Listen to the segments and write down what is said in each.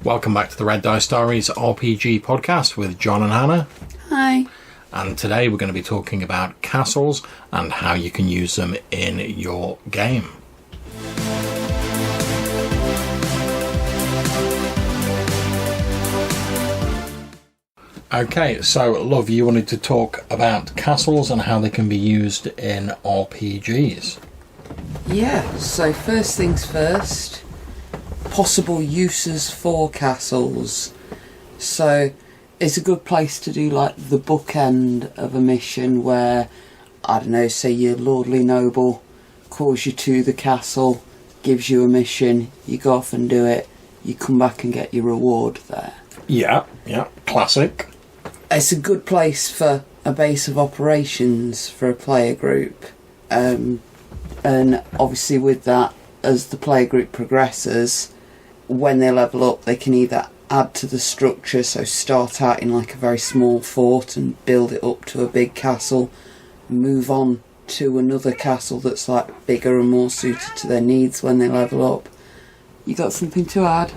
Welcome back to the Red Dice Diaries RPG podcast with John and Hannah. Hi. And today we're going to be talking about castles and how you can use them in your game. Okay, so Love, you wanted to talk about castles and how they can be used in RPGs. Yeah, so first things first, possible uses for castles. So it's a good place to do like the bookend of a mission where, I don't know, say your lordly noble calls you to the castle, gives you a mission, you go off and do it, you come back and get your reward there. Yeah, classic. It's a good place for a base of operations for a player group. And obviously with that, as the player group progresses, when they level up, they can either add to the structure, so start out in like a very small fort and build it up to a big castle, move on to another castle that's like bigger and more suited to their needs when they level up. You got something to add?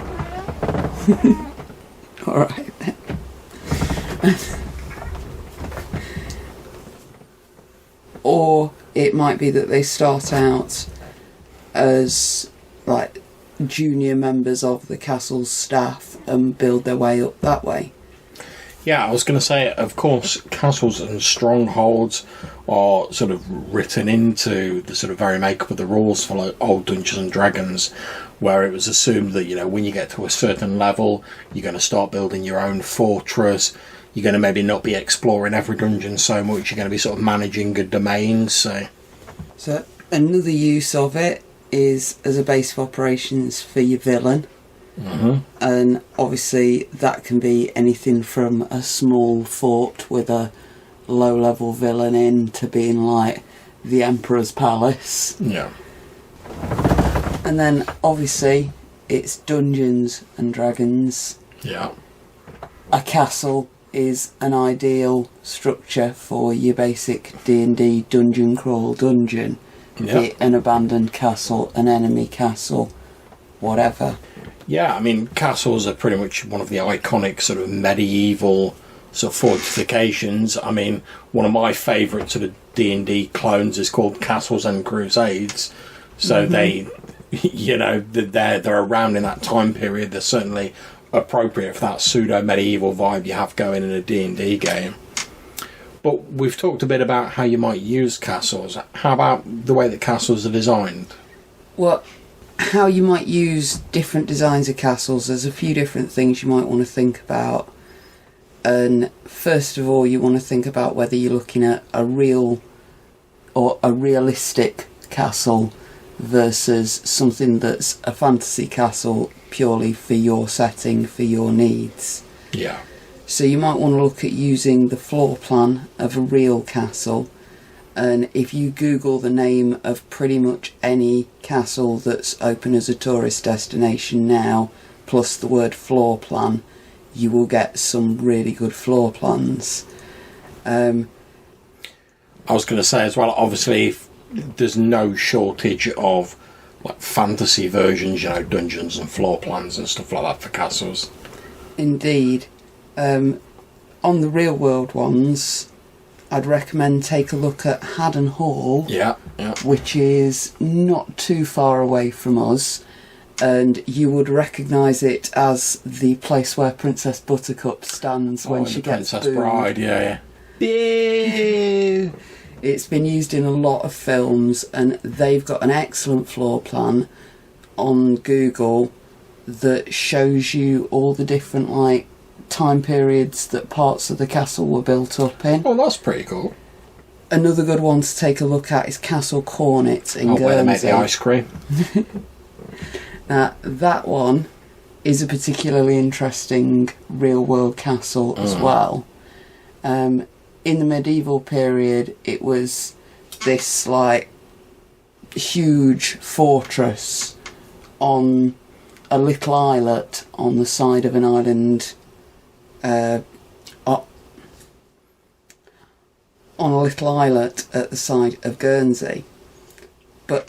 Alright then. Or it might be that they start out as like junior members of the castle's staff and build their way up that way. Yeah, I was going to say, of course, castles and strongholds are sort of written into the sort of very makeup of the rules for like old Dungeons and Dragons, where it was assumed that, you know, when you get to a certain level, you're going to start building your own fortress. You're going to maybe not be exploring every dungeon so much. You're going to be sort of managing a domain. So another use of it is as a base of operations for your villain. Mm-hmm. And obviously that can be anything from a small fort with a low-level villain in to being like the Emperor's Palace. Yeah. And then obviously it's Dungeons and Dragons. Yeah. A castle is an ideal structure for your basic D&D dungeon crawl dungeon. Yeah. Be it an abandoned castle, an enemy castle, whatever. Yeah, I mean, castles are pretty much one of the iconic sort of medieval sort of fortifications. I mean, one of my favourite sort of D&D clones is called Castles and Crusades. So they, you know, they're around in that time period. They're certainly appropriate for that pseudo-medieval vibe you have going in a D&D game. But we've talked a bit about how you might use castles. How about the way that castles are designed? Well, how you might use different designs of castles, there's a few different things you might want to think about. And first of all, you want to think about whether you're looking at a real or a realistic castle versus something that's a fantasy castle purely for your setting, for your needs. Yeah. So you might want to look at using the floor plan of a real castle, and if you Google the name of pretty much any castle that's open as a tourist destination now, plus the word floor plan, you will get some really good floor plans. I was going to say as well, obviously, there's no shortage of like fantasy versions, you know, dungeons and floor plans and stuff like that for castles. Indeed. On the real world ones, I'd recommend take a look at Haddon Hall, Yeah. which is not too far away from us, and you would recognise it as the place where Princess Buttercup stands when she gets Princess booed. Bride, yeah. Boo! It's been used in a lot of films, and they've got an excellent floor plan on Google that shows you all the different like time periods that parts of the castle were built up in. Oh, that's pretty cool. Another good one to take a look at is Castle Cornet in Guernsey. Where they make the ice cream. Now, that one is a particularly interesting real-world castle as well. In the medieval period, it was this like huge fortress on a little islet on the side of an island. On a little islet at the side of Guernsey. But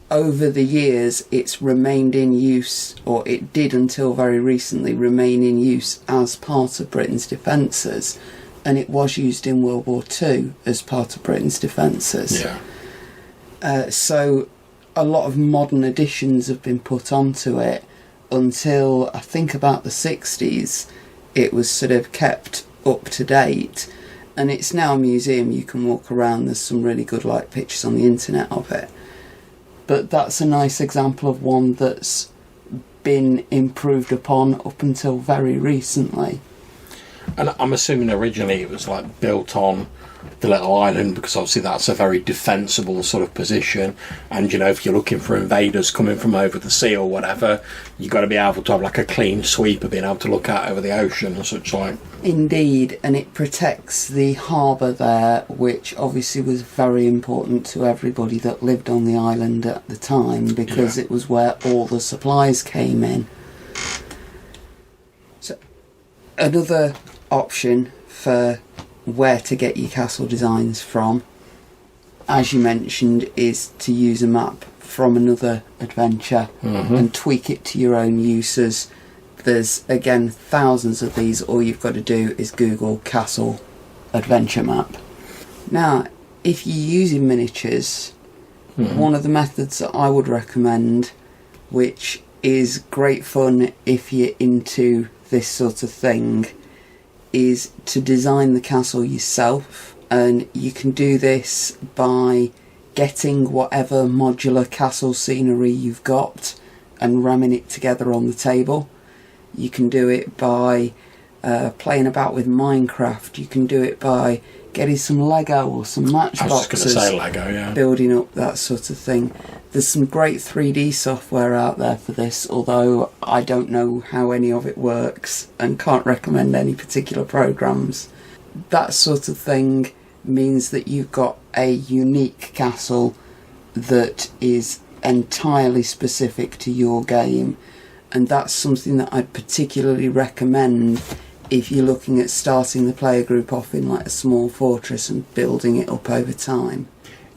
over the years, it's remained in use, or it did until very recently remain in use as part of Britain's defences, and it was used in World War II as part of Britain's defences. Yeah. So a lot of modern additions have been put onto it until I think about the 60s. It was sort of kept up to date, and it's now a museum. You can walk around. There's some really good pictures on the internet of it. But that's a nice example of one that's been improved upon up until very recently. And I'm assuming originally it was built on the little island, because obviously that's a very defensible sort of position, and if you're looking for invaders coming from over the sea or whatever, you've got to be able to have a clean sweep of being able to look out over the ocean and such like. Indeed, and it protects the harbour there, which obviously was very important to everybody that lived on the island at the time, because it was where all the supplies came in. So another option for where to get your castle designs from, as you mentioned, is to use a map from another adventure and tweak it to your own uses. There's, again, thousands of these. All you've got to do is Google Castle Adventure Map. Now, if you're using miniatures, one of the methods that I would recommend, which is great fun if you're into this sort of thing, is to design the castle yourself. And you can do this by getting whatever modular castle scenery you've got and ramming it together on the table. You can do it by playing about with Minecraft. You can do it by getting some Lego or some matchboxes. I was just going to say Lego, yeah. Building up that sort of thing. There's some great 3D software out there for this, although I don't know how any of it works and can't recommend any particular programs. That sort of thing means that you've got a unique castle that is entirely specific to your game, and that's something that I'd particularly recommend if you're looking at starting the player group off in a small fortress and building it up over time.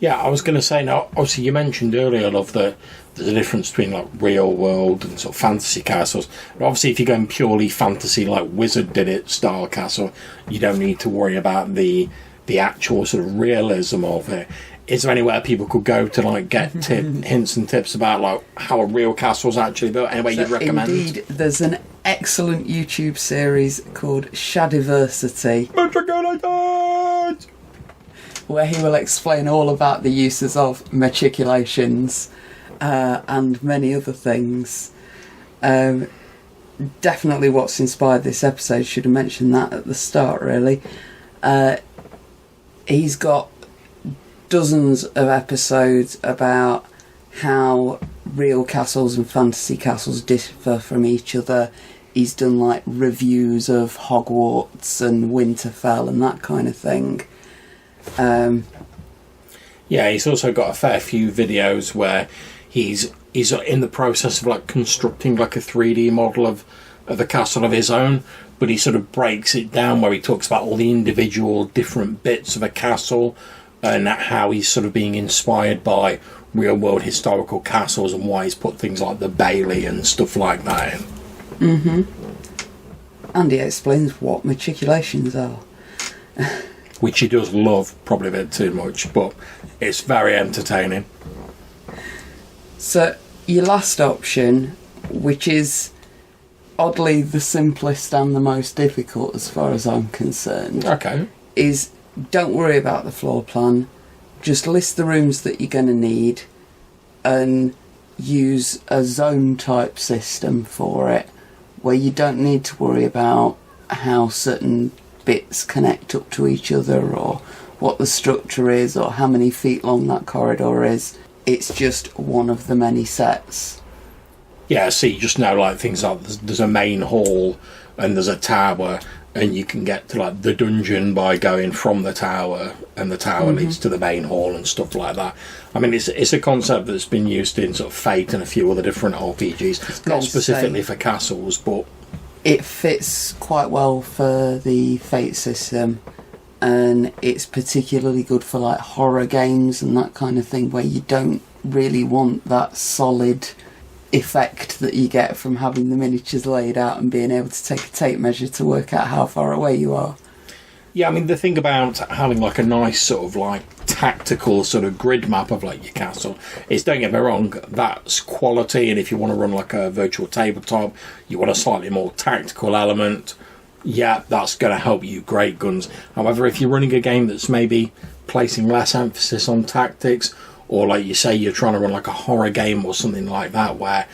Yeah, I was going to say, now, obviously you mentioned earlier, love, that there's a difference between real world and sort of fantasy castles. But obviously if you're going purely fantasy like Wizard did it style castle, you don't need to worry about the actual sort of realism of it. Is there anywhere people could go to get hints and tips about how a real castle's actually built? Anywhere you'd recommend? Indeed, there's an excellent YouTube series called Shadiversity, where he will explain all about the uses of matriculations and many other things. Definitely what's inspired this episode. Should have mentioned that at the start, really. He's got dozens of episodes about how real castles and fantasy castles differ from each other. He's done reviews of Hogwarts and Winterfell and that kind of thing. Yeah, he's also got a fair few videos where he's in the process of constructing a 3D model of a castle of his own, but he sort of breaks it down where he talks about all the individual different bits of a castle and how he's sort of being inspired by real world historical castles and why he's put things like the Bailey and stuff like that in. And he explains what matriculations are. Which he does love, probably a bit too much, but it's very entertaining. So, your last option, which is oddly the simplest and the most difficult as far as I'm concerned, is don't worry about the floor plan. Just list the rooms that you're going to need and use a zone type system for it, where you don't need to worry about how certain bits connect up to each other or what the structure is or how many feet long that corridor is. It's just one of the many sets. Yeah, so you just know things like there's a main hall and there's a tower, and you can get to the dungeon by going from the tower, and the tower leads to the main hall and stuff like that. I mean, it's a concept that's been used in sort of Fate and a few other different RPGs, not specifically for castles, but it fits quite well for the Fate system, and it's particularly good for horror games and that kind of thing, where you don't really want that solid effect that you get from having the miniatures laid out and being able to take a tape measure to work out how far away you are. Yeah, I mean, the thing about having like a nice sort of like tactical sort of grid map of like your castle is, don't get me wrong, that's quality, and if you want to run like a virtual tabletop, you want a slightly more tactical element, yeah, that's going to help you great guns. However, if you're running a game that's maybe placing less emphasis on tactics, or like you say, you're trying to run like a horror game or something like that, where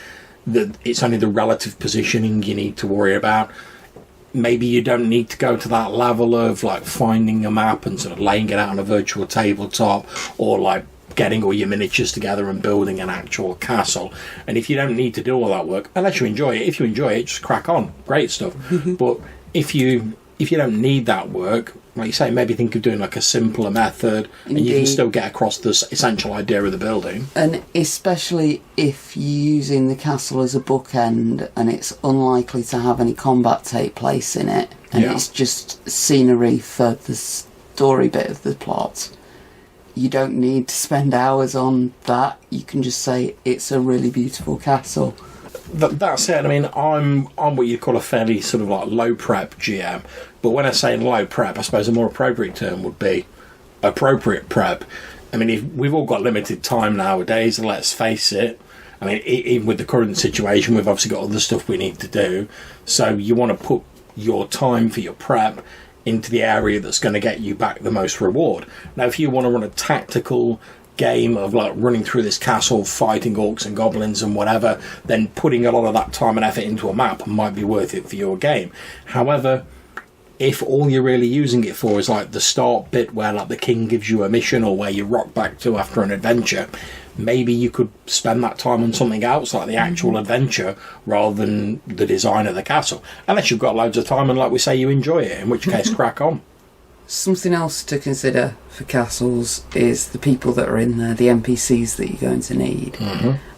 it's only the relative positioning you need to worry about, maybe you don't need to go to that level of like finding a map and sort of laying it out on a virtual tabletop, or like getting all your miniatures together and building an actual castle. And if you don't need to do all that work, unless you enjoy it, if you enjoy it, just crack on, great stuff. But if you don't need that work, like you say, maybe think of doing like a simpler method. Indeed. And you can still get across the essential idea of the building. And especially if you're using the castle as a bookend and it's unlikely to have any combat take place in it, and it's just scenery for the story bit of the plot, you don't need to spend hours on that. You can just say it's a really beautiful castle. That's it. I mean, I'm what you'd call a fairly sort of like low prep GM, but when I say low prep, I suppose a more appropriate term would be appropriate prep. I mean, if we've all got limited time nowadays, let's face it. I mean, even with the current situation, we've obviously got other stuff we need to do. So you want to put your time for your prep into the area that's going to get you back the most reward. Now, if you want to run a tactical game of like running through this castle, fighting orcs and goblins and whatever, then putting a lot of that time and effort into a map might be worth it for your game. However, if all you're really using it for is like the start bit where like the king gives you a mission, or where you rock back to after an adventure, maybe you could spend that time on something else like the actual adventure rather than the design of the castle, unless you've got loads of time and like we say you enjoy it, in which case crack on. Something else to consider for castles is the people that are in there, the NPCs that you're going to need.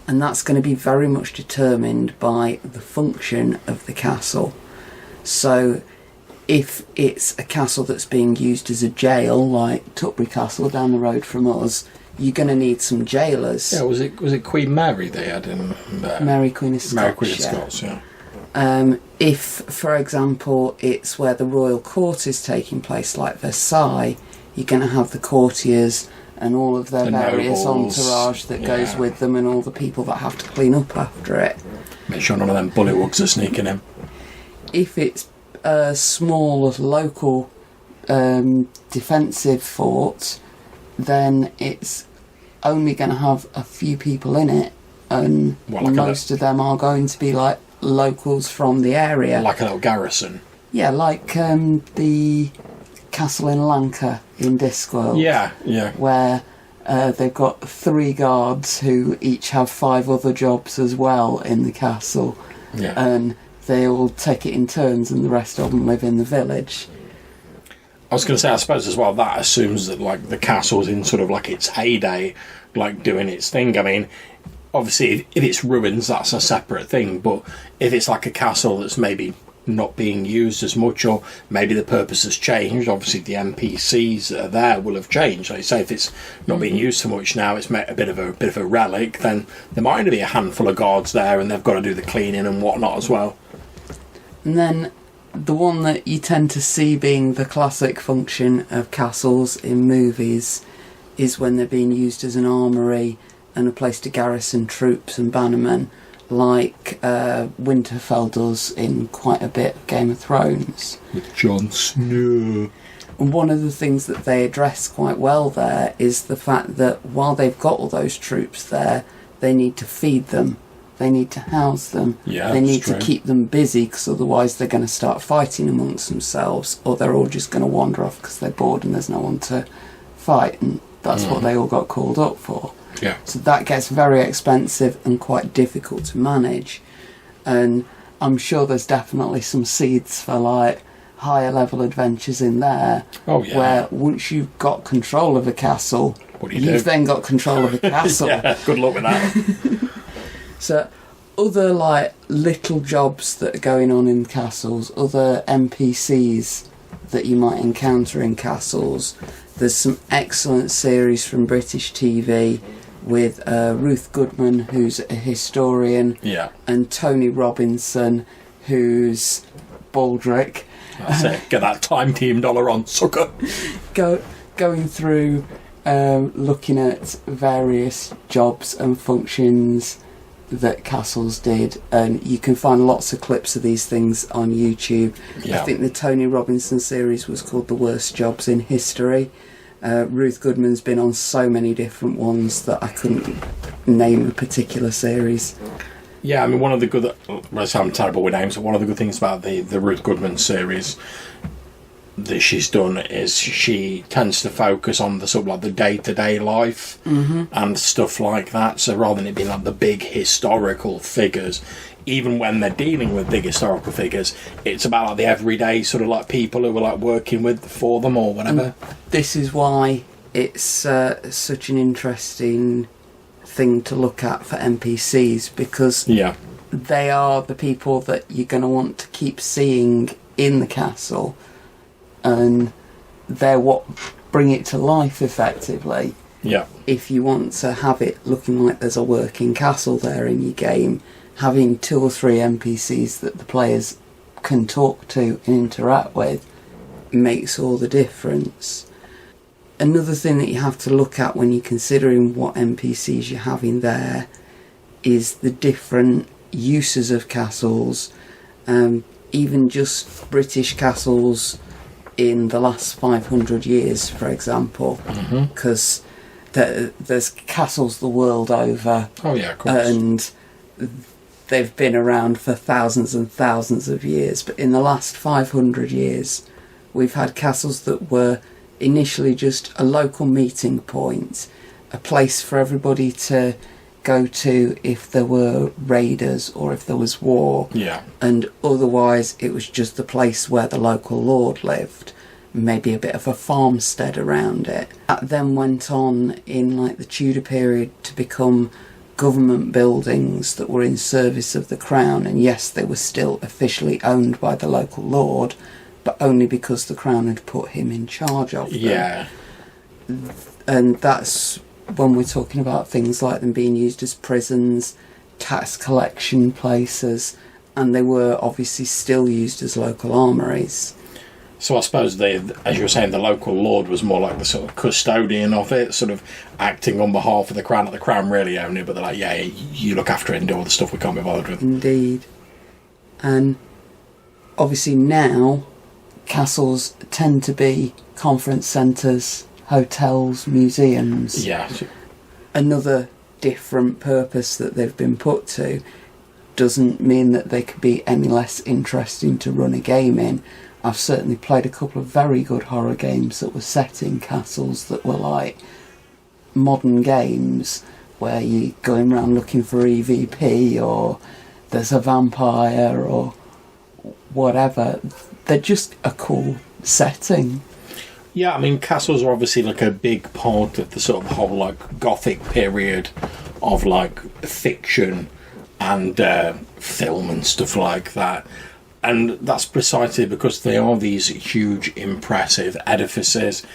And that's going to be very much determined by the function of the castle. So if it's a castle that's being used as a jail, like Tutbury Castle down the road from us, you're going to need some jailers. Yeah, was it Queen Mary they had in there? Mary Queen of Scots. Mary Queen of Scots, yeah. If, for example, it's where the royal court is taking place, like Versailles, you're going to have the courtiers and all of their various entourage that goes with them, and all the people that have to clean up after it. Make sure none of them bullywugs are sneaking in. If it's a small local defensive fort, then it's only going to have a few people in it, and most of them are going to be like locals from the area. Like a little garrison. Yeah, like the castle in Lanka in Discworld. Yeah. Where they've got 3 guards who each have 5 other jobs as well in the castle. Yeah. And they all take it in turns, and the rest of them live in the village. I was going to say, I suppose as well, that assumes that like the castle's in sort of like its heyday, like doing its thing. I mean, obviously, if it's ruins, that's a separate thing. But if it's like a castle that's maybe not being used as much, or maybe the purpose has changed, obviously the NPCs that are there will have changed. Like you say, if it's not being used so much now, it's a bit of a relic, then there might only be a handful of guards there, and they've got to do the cleaning and whatnot as well. And then the one that you tend to see being the classic function of castles in movies is when they're being used as an armoury and a place to garrison troops and bannermen, like Winterfell does in quite a bit of Game of Thrones. With Jon Snow. And one of the things that they address quite well there is the fact that while they've got all those troops there, they need to feed them. They need to house them. Yeah, they need to keep them busy, because otherwise they're going to start fighting amongst themselves, or they're all just going to wander off because they're bored and there's no one to fight, and that's what they all got called up for. Yeah. So that gets very expensive and quite difficult to manage. And I'm sure there's definitely some seeds for like higher level adventures in there. Oh, yeah. Where once you've got control of a castle, what do you do? You've then got control of a castle. Yeah, good luck with that. So other like little jobs that are going on in castles, other NPCs that you might encounter in castles. There's some excellent series from British TV with Ruth Goodman, who's a historian, and Tony Robinson, who's Baldric. That's it. Get that time team dollar on, sucker. Going through, looking at various jobs and functions that castles did, and you can find lots of clips of these things on YouTube. I think the Tony Robinson series was called The Worst Jobs in History. Ruth Goodman's been on so many different ones that I couldn't name a particular series. Yeah, I mean, one of the good... I'm terrible with names, but one of the good things about the Ruth Goodman series that she's done is she tends to focus on the sort of like the day-to-day life and stuff like that. So rather than it being like the big historical figures, even when they're dealing with big historical figures, it's about like the everyday sort of like people who were like working with for them or whatever. And this is why it's such an interesting thing to look at for NPCs, because they are the people that you're going to want to keep seeing in the castle, and they're what bring it to life effectively. If you want to have it looking like there's a working castle there in your game, having 2 or 3 NPCs that the players can talk to and interact with makes all the difference. Another thing that you have to look at when you're considering what NPCs you're having there is the different uses of castles, even just British castles in the last 500 years, for example, because there's castles the world over. Oh yeah, of course. And they've been around for thousands and thousands of years, but in the last 500 years we've had castles that were initially just a local meeting point, a place for everybody to go to if there were raiders or if there was war, and otherwise it was just the place where the local lord lived, maybe a bit of a farmstead around it. That then went on in like the Tudor period to become government buildings that were in service of the crown, and yes, they were still officially owned by the local lord, but only because the crown had put him in charge of them. And that's when we're talking about things like them being used as prisons, tax collection places, and they were obviously still used as local armories. So I suppose as you were saying, the local lord was more like the sort of custodian of it, sort of acting on behalf of the crown. The crown really owned it, but they're like, you look after it and do all the stuff we can't be bothered with. Indeed. And obviously now, castles tend to be conference centres, hotels, museums. Another different purpose that they've been put to doesn't mean that they could be any less interesting to run a game in. I've certainly played a couple of very good horror games that were set in castles that were like modern games where you're going around looking for EVP or there's a vampire or whatever. They're just a cool setting. Yeah, I mean, castles are obviously like a big part of the sort of whole like Gothic period of like fiction and film and stuff like that. And that's precisely because they are these huge, impressive edifices,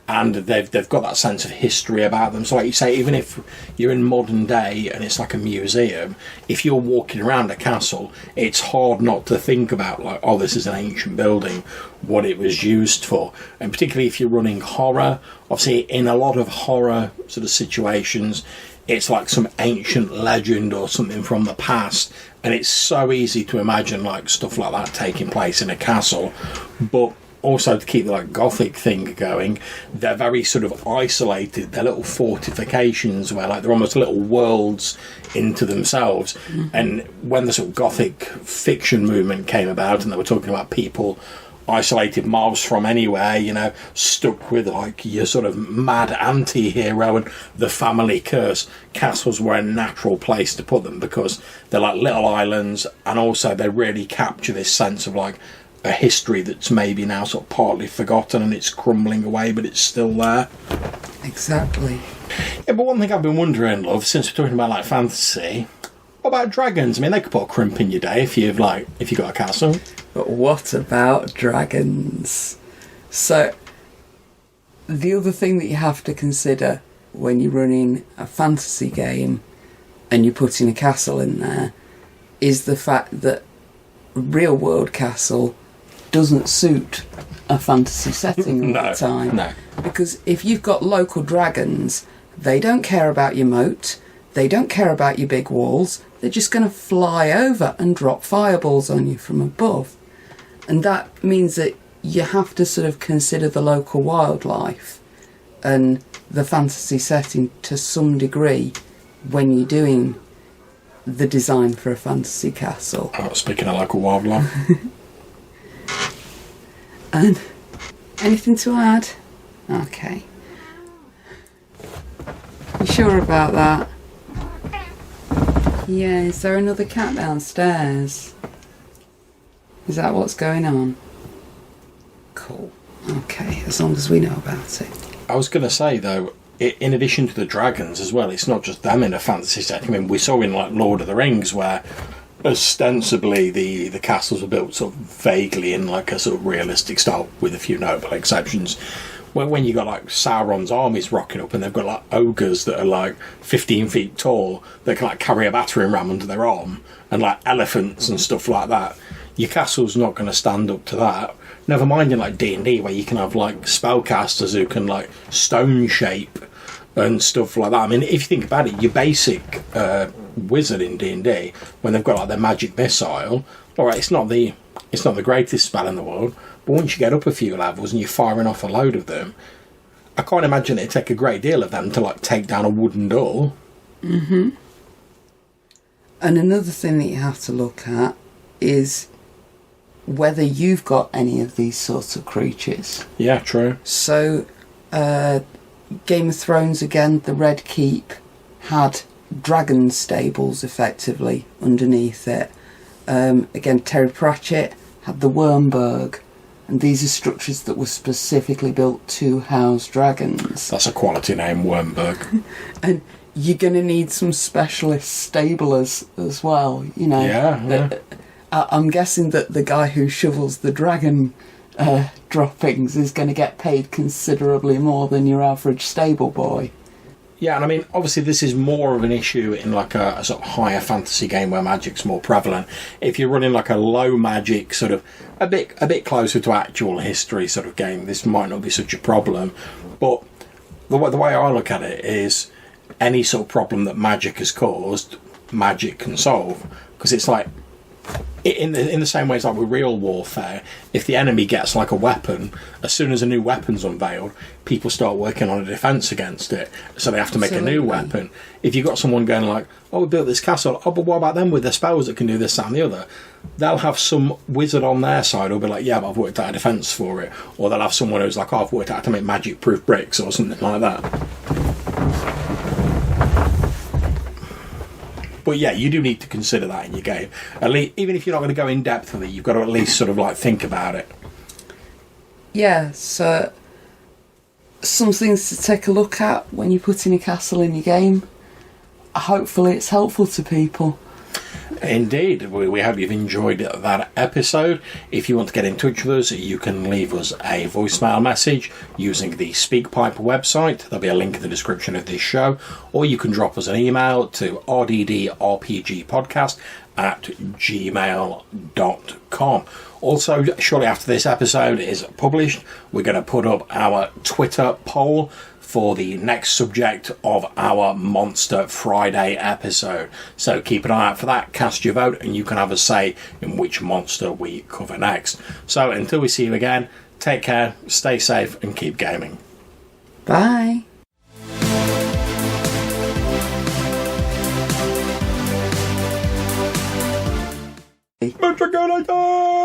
and they've got that sense of history about them. So like you say, even if you're in modern day and it's like a museum, if you're walking around a castle, it's hard not to think about like, oh, this is an ancient building, what it was used for. And particularly if you're running horror, obviously in a lot of horror sort of situations, it's like some ancient legend or something from the past, and it's so easy to imagine like stuff like that taking place in a castle. But also to keep the like Gothic thing going, they're very sort of isolated. They're little fortifications where like they're almost little worlds into themselves. And when the sort of Gothic fiction movement came about and they were talking about people isolated miles from anywhere, you know, stuck with like your sort of mad anti-hero and the family curse, castles were a natural place to put them because they're like little islands, and also they really capture this sense of like a history that's maybe now sort of partly forgotten and it's crumbling away, but it's still there. Exactly. Yeah, but one thing I've been wondering, love, since we're talking about like fantasy, what about dragons? I mean, they could put a crimp in your day if you got a castle. But what about dragons? So, the other thing that you have to consider when you're running a fantasy game and you're putting a castle in there is the fact that a real world castle doesn't suit a fantasy setting all the time. No. Because if you've got local dragons, they don't care about your moat, they don't care about your big walls, they're just going to fly over and drop fireballs on you from above. And that means that you have to sort of consider the local wildlife and the fantasy setting to some degree when you're doing the design for a fantasy castle. Oh, speaking of local wildlife. And anything to add? Okay. You sure about that? Yeah, is there another cat downstairs? Is that what's going on? Cool. Okay, as long as we know about it. I was going to say, though, in addition to the dragons as well, it's not just them in a fantasy setting. I mean, we saw in like Lord of the Rings where ostensibly the castles were built sort of vaguely in like a sort of realistic style with a few notable exceptions. When you got like Sauron's armies rocking up and they've got like ogres that are like 15 feet tall that can like carry a battering ram under their arm and like elephants and stuff like that, your castle's not going to stand up to that. Never mind in like D&D where you can have like spellcasters who can like stone shape and stuff like that. I mean, if you think about it, your basic wizard in D&D, when they've got like their magic missile, alright, it's not the greatest spell in the world, but once you get up a few levels and you're firing off a load of them, I can't imagine it'd take a great deal of them to like take down a wooden door. Mm-hmm. And another thing that you have to look at is whether you've got any of these sorts of creatures. Yeah, true. So, Game of Thrones again, the Red Keep had dragon stables effectively underneath it. Again, Terry Pratchett had the Wormburg, and these are structures that were specifically built to house dragons. That's a quality name, Wormburg. And you're going to need some specialist stablers as well, you know. Yeah. I'm guessing that the guy who shovels the dragon droppings is going to get paid considerably more than your average stable boy. Yeah, and I mean, obviously this is more of an issue in like a sort of higher fantasy game where magic's more prevalent. If you're running like a low magic sort of a bit closer to actual history sort of game, this might not be such a problem. But the way I look at it is any sort of problem that magic has caused, magic can solve. Because it's like, in the same way as like with real warfare, if the enemy gets like a weapon, as soon as a new weapon's unveiled, people start working on a defence against it, so they have to make a new weapon. If you've got someone going like, oh, we built this castle, oh, but what about them with their spells that can do this, that and the other? They'll have some wizard on their side who'll be like, yeah, but I've worked out a defence for it. Or they'll have someone who's like, oh, I've worked out how to make magic proof bricks or something like that. But yeah, you do need to consider that in your game. At least, even if you're not going to go in depth with it, you've got to at least sort of like think about it. Yeah, so some things to take a look at when you're putting a castle in your game. Hopefully it's helpful to people. Indeed, we hope you've enjoyed that episode. If you want to get in touch with us, you can leave us a voicemail message using the SpeakPipe website. There'll be a link in the description of this show, or you can drop us an email to rddrpgpodcast@gmail.com. Also, shortly after this episode is published, we're going to put up our Twitter poll for the next subject of our Monster Friday episode. So keep an eye out for that, cast your vote, and you can have a say in which monster we cover next. So until we see you again, take care, stay safe, and keep gaming. Bye. Metropolitan!